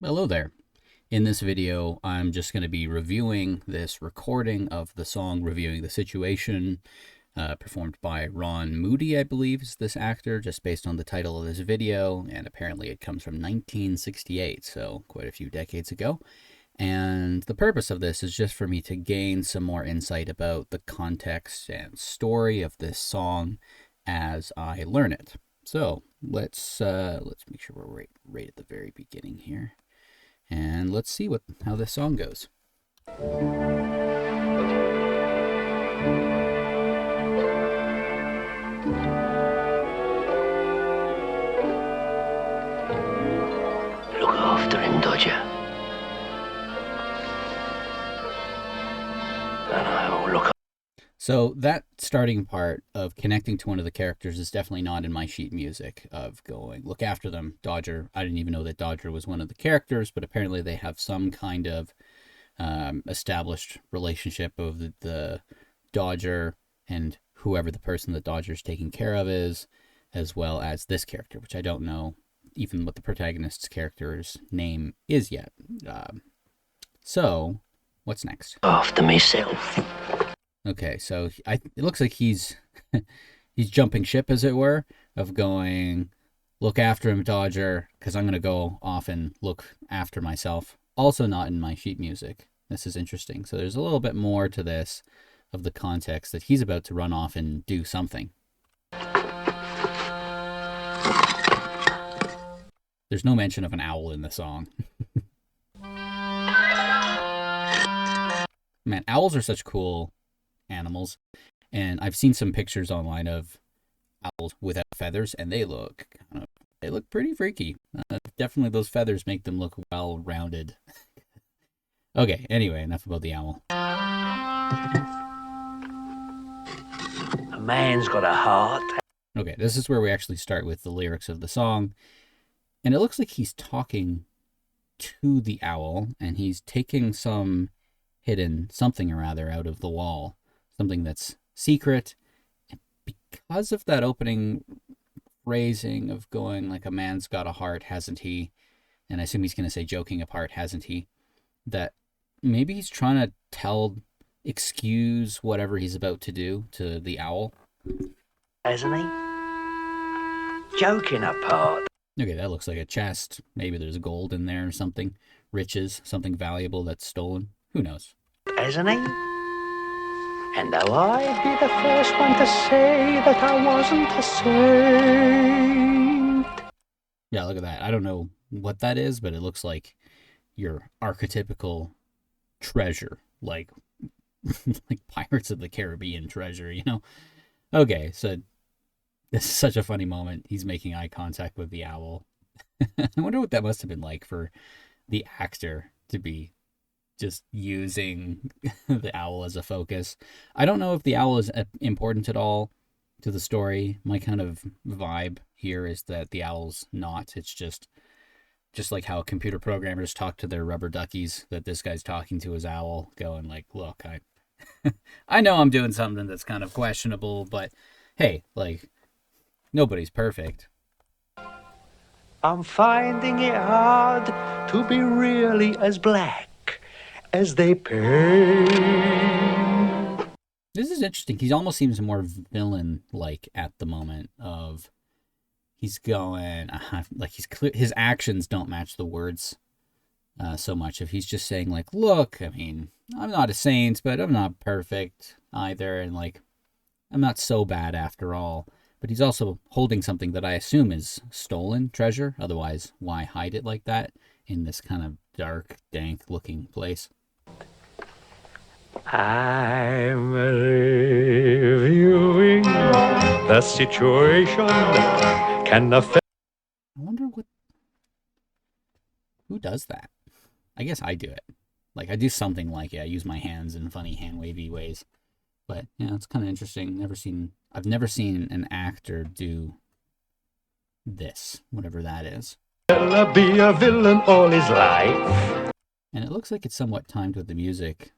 Hello there. In this video, I'm just going to be reviewing this recording of the song Reviewing the Situation, performed by Ron Moody, I believe is this actor, just based on the title of this video, and apparently it comes from 1968, so quite a few decades ago. And the purpose of this is just for me to gain some more insight about the context and story of this song as I learn it. So let's make sure we're right at the very beginning here. And let's see how this song goes. Look after him, Dodger. And I will look. So that starting part of connecting to one of the characters is definitely not in my sheet music of going, look after them, Dodger. I didn't even know that Dodger was one of the characters, but apparently they have some kind of established relationship of the Dodger and whoever the person that Dodger's taking care of is, as well as this character, which I don't know even what the protagonist's character's name is yet. So, what's next? After myself. Okay, so it looks like he's he's jumping ship, as it were, of going, look after him, Dodger, because I'm going to go off and look after myself. Also not in my sheet music. This is interesting. So there's a little bit more to this of the context that he's about to run off and do something. There's no mention of an owl in the song. Man, owls are such cool animals. And I've seen some pictures online of owls without feathers, and they look pretty freaky. Definitely those feathers make them look well-rounded. Okay, anyway, enough about the owl. A man's got a heart. Okay, this is where we actually start with the lyrics of the song. And it looks like he's talking to the owl, and he's taking some hidden something or other out of the wall. Something that's secret. And because of that opening phrasing of going like, a man's got a heart, hasn't he? And I assume he's going to say joking apart, hasn't he? That maybe he's trying to excuse whatever he's about to do to the owl. Hasn't he? Joking apart. Okay, that looks like a chest. Maybe there's gold in there or something. Riches, something valuable that's stolen. Who knows? Hasn't he? And though I'd be the first one to say that I wasn't a saint. Yeah, look at that. I don't know what that is, but it looks like your archetypical treasure, like like Pirates of the Caribbean treasure, you know? Okay, so this is such a funny moment. He's making eye contact with the owl. I wonder what that must have been like for the actor to be just using the owl as a focus. I don't know if the owl is important at all to the story. My kind of vibe here is that the owl's not. It's just like how computer programmers talk to their rubber duckies, that this guy's talking to his owl, going like, look, I know I'm doing something that's kind of questionable, but hey, like, nobody's perfect. I'm finding it hard to be really as black as they paint. This is interesting. He almost seems more villain-like at the moment of he's going like he's clear, his actions don't match the words so much. If he's just saying like, look, I mean, I'm not a saint, but I'm not perfect either, and like, I'm not so bad after all. But he's also holding something that I assume is stolen treasure. Otherwise, why hide it like that in this kind of dark, dank looking place? I'm reviewing the situation. Can the I wonder who does that? I guess I do it. Like, I do something like it. I use my hands in funny hand wavy ways. But yeah, it's kind of interesting. I've never seen an actor do this, whatever that is. fella be a villain all his life? And it looks like it's somewhat timed with the music.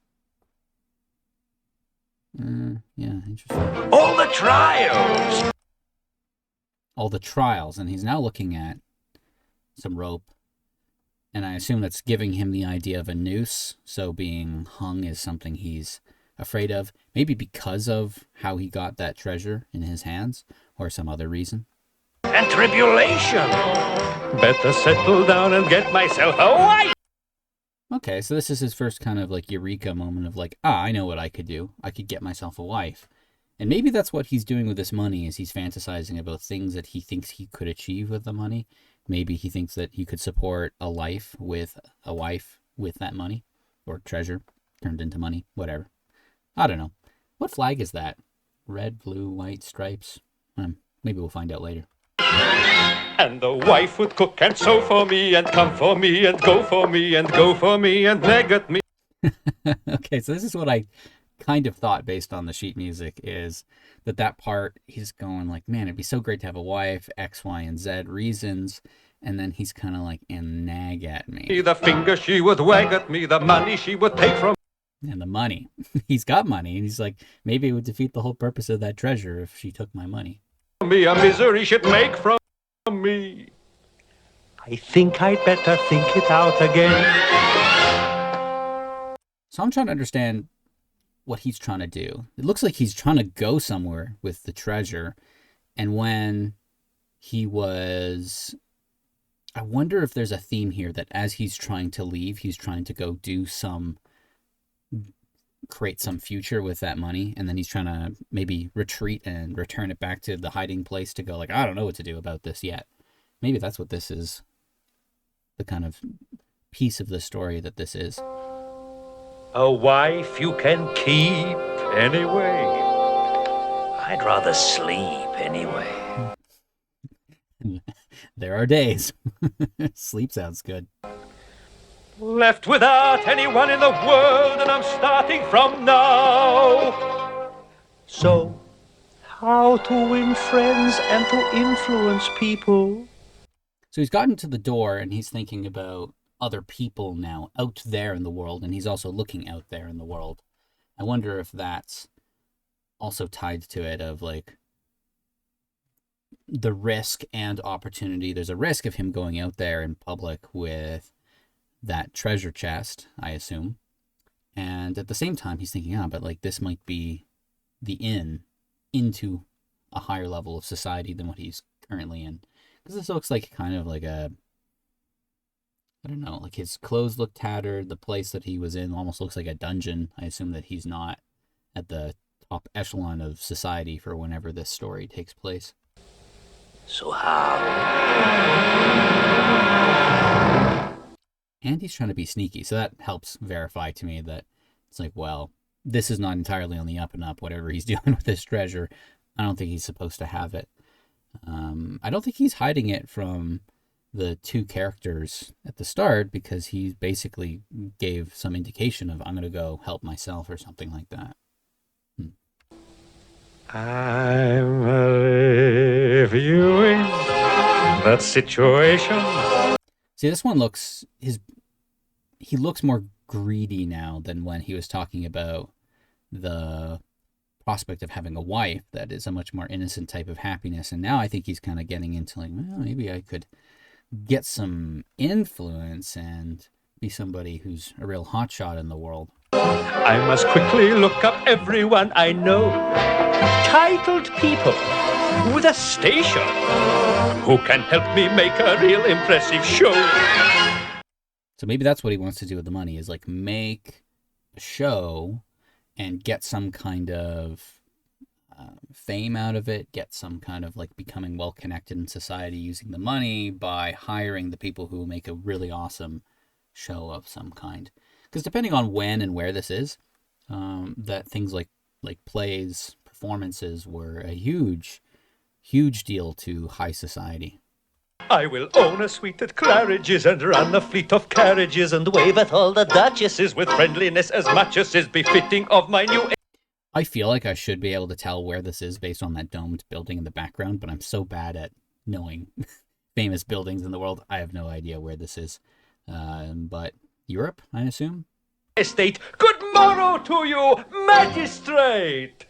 Yeah, interesting. All the trials. All the trials, and he's now looking at some rope. And I assume that's giving him the idea of a noose. So being hung is something he's afraid of. Maybe because of how he got that treasure in his hands or some other reason. And tribulation. Better settle down and get myself a wife. Okay, so this is his first kind of like eureka moment of like, I know what I could do. I could get myself a wife. And maybe that's what he's doing with this money is he's fantasizing about things that he thinks he could achieve with the money. Maybe he thinks that he could support a life with a wife with that money or treasure turned into money, whatever. I don't know. What flag is that? Red, blue, white stripes? Maybe we'll find out later. And the wife would cook and sew for me and come for me and go for me and go for me and nag at me. Okay, so this is what I kind of thought based on the sheet music is that part he's going like, man, it'd be so great to have a wife, X, Y, and Z reasons. And then he's kind of like, and nag at me. The finger she would wag at me, the money she would take from and the money. He's got money. And he's like, maybe it would defeat the whole purpose of that treasure if she took my money. me, a misery she'd make from me. I think I'd better think it out again. So I'm trying to understand what he's trying to do. It looks like he's trying to go somewhere with the treasure. And when he was... I wonder if there's a theme here that as he's trying to leave, he's trying to go do create some future with that money, and then he's trying to maybe retreat and return it back to the hiding place to go like, I don't know what to do about this yet. Maybe that's what this is, the kind of piece of the story that this is. A wife you can keep anyway. I'd rather sleep anyway. There are days. Sleep sounds good. Left without anyone in the world, and I'm starting from now. So, how to win friends and to influence people? So he's gotten to the door, and he's thinking about other people now out there in the world, and he's also looking out there in the world. I wonder if that's also tied to it of like the risk and opportunity. There's a risk of him going out there in public with that treasure chest, I assume. And at the same time, he's thinking, but like this might be the into a higher level of society than what he's currently in. Because this looks like kind of like I don't know, like his clothes look tattered. The place that he was in almost looks like a dungeon. I assume that he's not at the top echelon of society for whenever this story takes place. So how? And he's trying to be sneaky, so that helps verify to me that it's like, well, this is not entirely on the up and up. Whatever he's doing with this treasure, I don't think he's supposed to have it. I don't think he's hiding it from the two characters at the start because he basically gave some indication of, I'm going to go help myself or something like that. I'm reviewing that situation. See, this one looks, he looks more greedy now than when he was talking about the prospect of having a wife. That is a much more innocent type of happiness. And now I think he's kind of getting into like, well, maybe I could get some influence and be somebody who's a real hotshot in the world. I must quickly look up everyone I know. Titled people with a station who can help me make a real impressive show. So maybe that's what he wants to do with the money, is like make a show and get some kind of fame out of it, get some kind of like becoming well connected in society using the money by hiring the people who will make a really awesome show of some kind. Because depending on when and where this is, that things like plays, performances were a huge deal to high society. I will own a suite at Claridge's and run a fleet of carriages and wave at all the duchesses with friendliness as much as is befitting of my new age. I feel like I should be able to tell where this is based on that domed building in the background, but I'm so bad at knowing famous buildings in the world. I have no idea where this is. But Europe, I assume? Estate, good morrow to you, magistrate!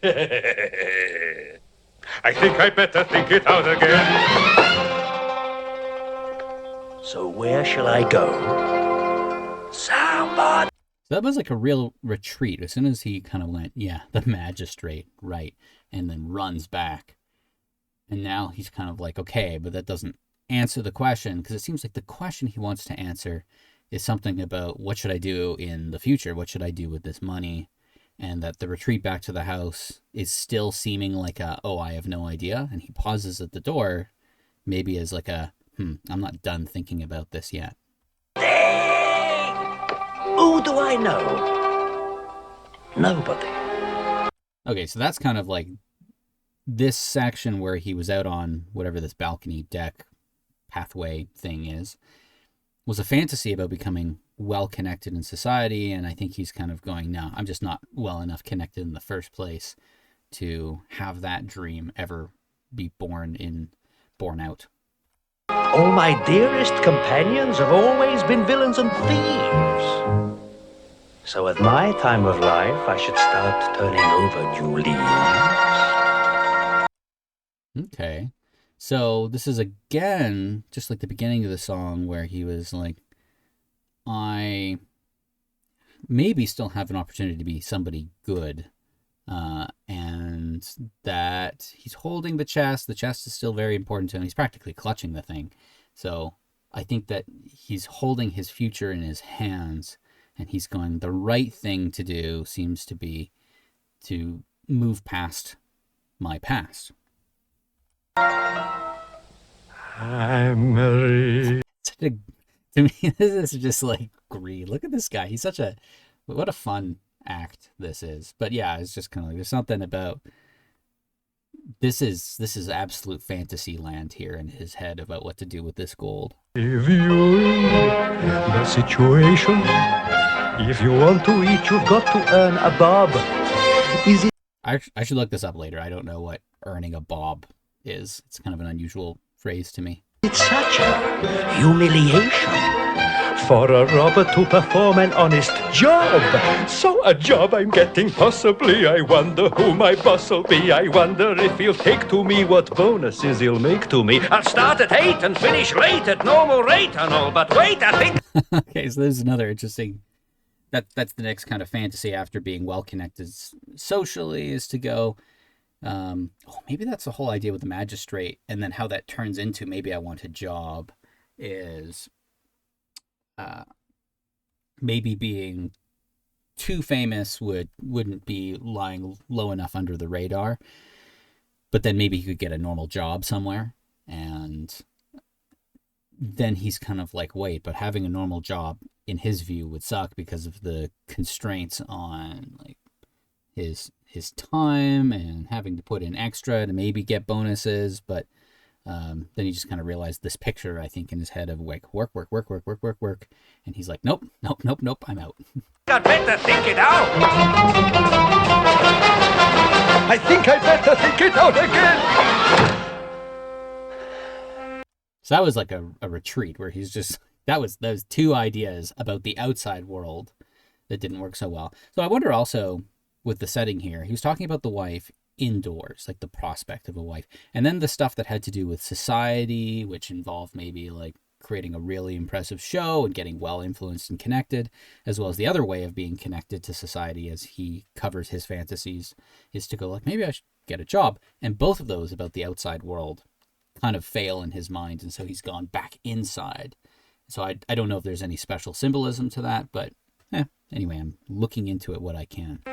I think I'd better think it out again. So where shall I go? Somebody. So that was like a real retreat. As soon as he kind of went, yeah, the magistrate, right, and then runs back. And now he's kind of like, okay, but that doesn't answer the question, because it seems like the question he wants to answer is something about what should I do in the future? What should I do with this money? And that the retreat back to the house is still seeming like I have no idea. And he pauses at the door, maybe as like I'm not done thinking about this yet. Who do I know? Nobody. Okay, so that's kind of like this section where he was out on whatever this balcony deck pathway thing is, was a fantasy about becoming well connected in society. And I think he's kind of going, no, I'm just not well enough connected in the first place to have that dream ever be born out. All my dearest companions have always been villains and thieves. So at my time of life, I should start turning over new leaves. Okay. So this is again, just like the beginning of the song where he was like, I maybe still have an opportunity to be somebody good. And that he's holding the chest. The chest is still very important to him. He's practically clutching the thing. So I think that he's holding his future in his hands, and he's going, the right thing to do seems to be to move past my past. I'm Marie. To me, this is just like greed. Look at this guy. He's what a fun act this is. But yeah, it's just kind of like there's something about this is absolute fantasy land here in his head about what to do with this gold. If you're in the situation, if you want to eat, you've got to earn a bob. Is it? I should look this up later. I don't know what earning a bob is. It's kind of an unusual phrase to me. It's such a humiliation for a robber to perform an honest job. So a job I'm getting possibly. I wonder who my boss'll be. I wonder if he'll take to me what bonuses he'll make to me. I'll start at 8 and finish late at normal rate and all. But wait, I think... Okay, so there's another interesting... That's the next kind of fantasy after being well-connected socially is to go... maybe that's the whole idea with the magistrate, and then how that turns into maybe I want a job is maybe being too famous wouldn't be lying low enough under the radar, but then maybe he could get a normal job somewhere, and then he's kind of like, wait, but having a normal job in his view would suck because of the constraints on like his time and having to put in extra to maybe get bonuses. But then he just kind of realized this picture, I think, in his head of like work. And he's like, nope, I'm out. I'd better think it out. I think I'd better think it out again. So that was like a retreat where he's just, that was two ideas about the outside world that didn't work so well. So I wonder also, with the setting here, he was talking about the wife indoors, like the prospect of a wife, and then the stuff that had to do with society, which involved maybe like creating a really impressive show and getting well influenced and connected, as well as the other way of being connected to society as he covers his fantasies is to go like, maybe I should get a job. And both of those about the outside world kind of fail in his mind, and so he's gone back inside. So I don't know if there's any special symbolism to that, but anyway, I'm looking into it what I can.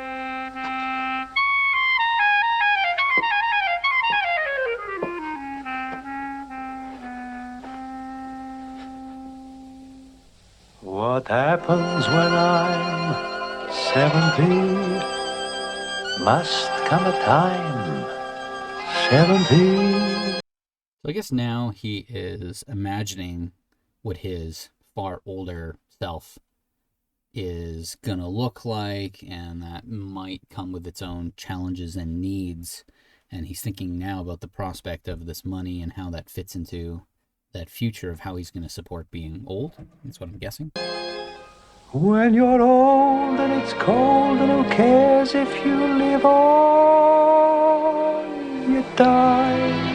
What happens when I'm 70? Must come a time 70. So I guess now he is imagining what his far older self is going to look like, and that might come with its own challenges and needs. And he's thinking now about the prospect of this money and how that fits into that future of how he's going to support being old. That's what I'm guessing. When you're old and it's cold and who cares if you live or you die.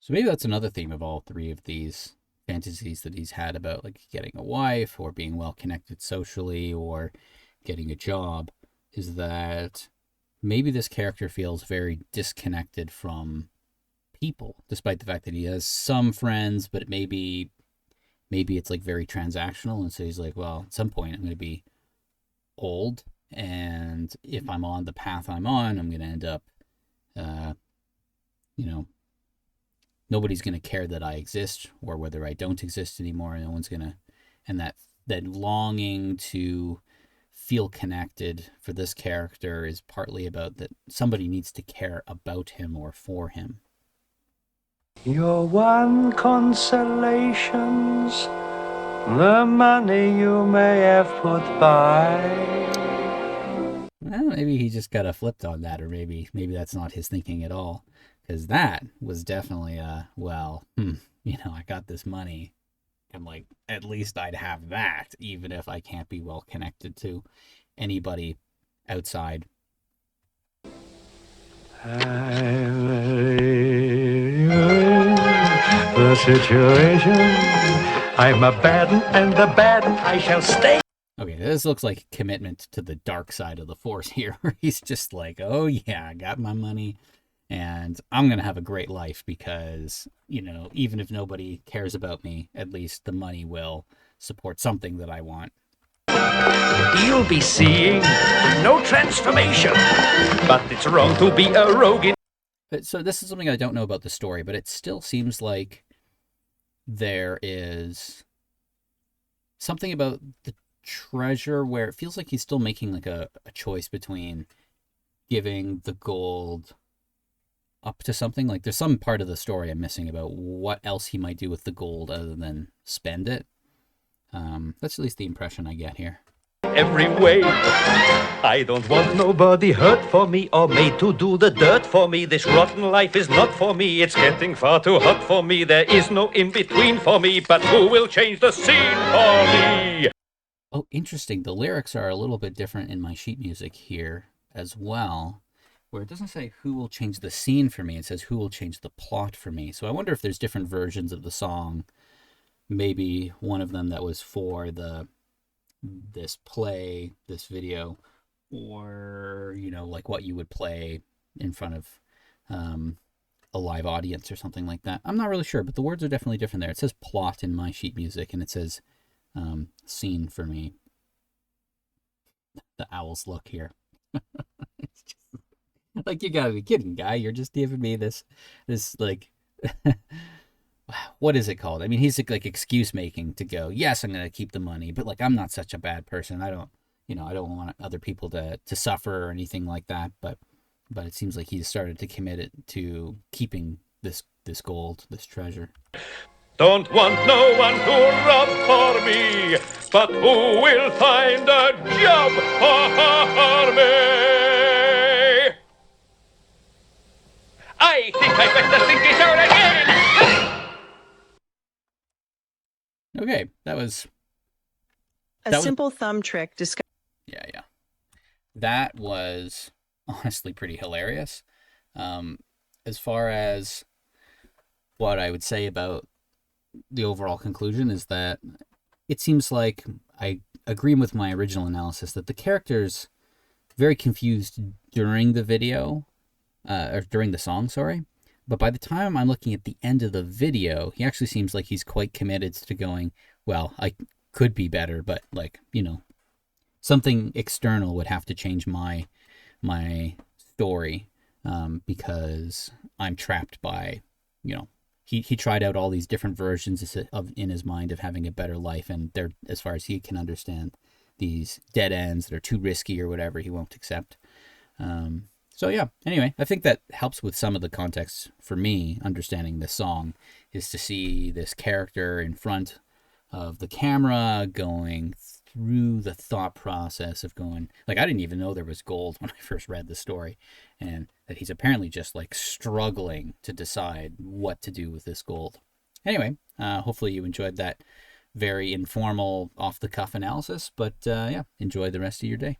So maybe that's another theme of all three of these fantasies that he's had about like getting a wife or being well connected socially or getting a job, is that maybe this character feels very disconnected from people, despite the fact that he has some friends, but maybe it's like very transactional, and so he's like, well, at some point I'm going to be old, and if I'm on the path I'm on, I'm going to end up, you know, nobody's going to care that I exist or whether I don't exist anymore. No one's going to, and that longing to feel connected for this character is partly about that somebody needs to care about him or for him. Your one consolation's the money you may have put by. Well, maybe he just got flipped on that, or maybe that's not his thinking at all, because that was definitely I got this money, and like at least I'd have that, even if I can't be well connected to anybody outside. The situation, I'm a bad un, and the bad un I shall stay. Okay, this looks like commitment to the dark side of the force here. He's just like, oh yeah, I got my money and I'm going to have a great life because, even if nobody cares about me, at least the money will support something that I want. You'll be seeing no transformation, but it's wrong to be a rogue. So this is something I don't know about the story, but it still seems like there is something about the treasure where it feels like he's still making like a choice between giving the gold up to something. Like there's some part of the story I'm missing about what else he might do with the gold other than spend it. That's at least the impression I get here. Every way, I don't want nobody hurt for me or made to do the dirt for me. This rotten life is not for me. It's getting far too hot for me. There is no in between for me, but who will change the scene for me? Oh, interesting. The lyrics are a little bit different in my sheet music here as well, where it doesn't say who will change the scene for me. It says who will change the plot for me. So I wonder if there's different versions of the song. Maybe one of them that was for this play, this video, or, like what you would play in front of a live audience or something like that. I'm not really sure, but the words are definitely different there. It says plot in my sheet music, and it says scene for me. The owl's look here. It's just like, you gotta be kidding, guy. You're just giving me this like what is it called? I mean, he's like excuse making to go, yes, I'm gonna keep the money, but like I'm not such a bad person. I don't want other people to suffer or anything like that. But it seems like he's started to commit it to keeping this gold, this treasure. Don't want no one to rob for me, but who will find a job for me? I think I better think it out again. Okay, that was a simple thumb trick. Yeah. That was honestly pretty hilarious. As far as what I would say about the overall conclusion is that it seems like I agree with my original analysis that the character's very confused during the video, or during the song, sorry. But by the time I'm looking at the end of the video, he actually seems like he's quite committed to going, well, I could be better, but like, something external would have to change my story, because I'm trapped by, he tried out all these different versions of in his mind of having a better life, and they're, as far as he can understand, these dead ends that are too risky or whatever he won't accept. So yeah, anyway, I think that helps with some of the context for me understanding this song, is to see this character in front of the camera going through the thought process of going, like, I didn't even know there was gold when I first read the story, and that he's apparently just like struggling to decide what to do with this gold. Anyway, hopefully you enjoyed that very informal, off the cuff analysis, but yeah, enjoy the rest of your day.